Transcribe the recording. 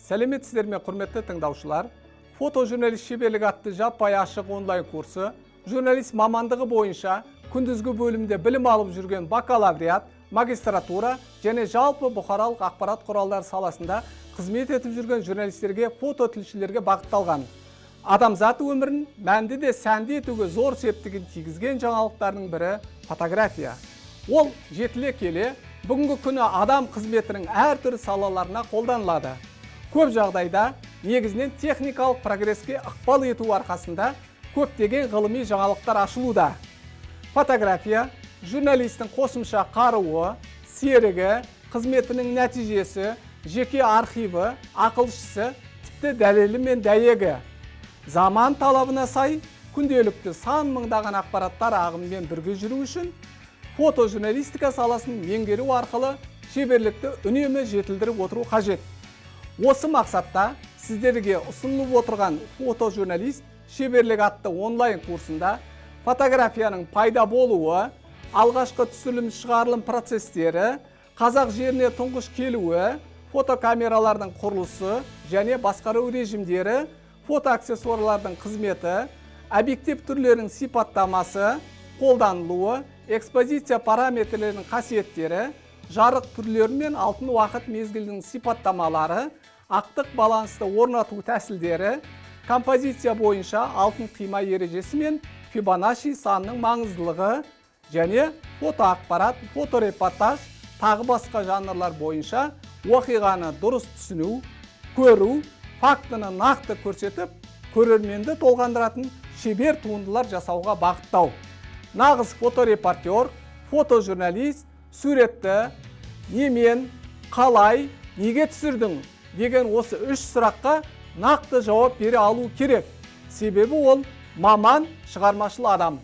Сәлеметсіздер ме, құрметті тыңдаушылар? Фотожурналист шеберлігі атты жаппай ашық онлайн курсы журналист мамандығы бойынша күндізгі бөлімде білім алып жүрген бакалавриат, магистратура және жалпы бұқаралық ақпарат құралдары саласында қызмет етіп жүрген журналистерге, фототілшілерге бағытталған. Адамзат өмірін мәнді де сәнді етуге зор септігін тигізген жаңалықтардың бірі фотография. Ол жетіле келе бүгінгі күні адам қызметінің әртүрлі салаларына қолданылады. Көп жағдайда негізінен техникалық прогреске ықпал ету арқасында көптеген ғылыми жаңалықтар ашылуда. Фотография журналистің қосымша қаруы, серігі, қызметінің нәтижесі, жеке архиві, ақылшысы, тіпті дәлелі мен дәйегі. Заман талабына сай күнделікті сан мыңдаған ақпараттар ағымымен бірге жүру үшін фотожурналистика саласын меңгеру арқылы шеберлікті үнемі жетілдіріп отыру қажет. Осы мақсатта сіздерге ұсынылып отырған фотожурналист шеберлік атты онлайн курсында фотографияның пайда болуы, алғашқы түсірілім шығарылым процестері, қазақ жеріне тұңғыш келуі, фотокамералардың құрылысы және басқару режимдері, фотоаксессуарлардың қызметі, объектив түрлерінің сипаттамасы, қолданылуы, экспозиция параметрлерінің қасиеттері, жарық түрлері мен алтын уақыт мезгілінің сипаттамалары, ақтық балансты орнату тәсілдері, композиция бойынша алтын қима ережесі мен Фибоначчи санының маңыздылығы және фотоақпарат, фоторепортаж, тағы басқа жанрлар бойынша оқиғаны дұрыс түсіну, көру, фактіні нақты көрсетіп, көрерменді толғандыратын шебер туындылар жасауға бағыттау. Нағыз фоторепортер, фотожурналист суретті немен, қалай, неге түсірдің деген осы үш сұраққа нақты жауап бере алу керек. Себебі ол маман, шығармашыл адам.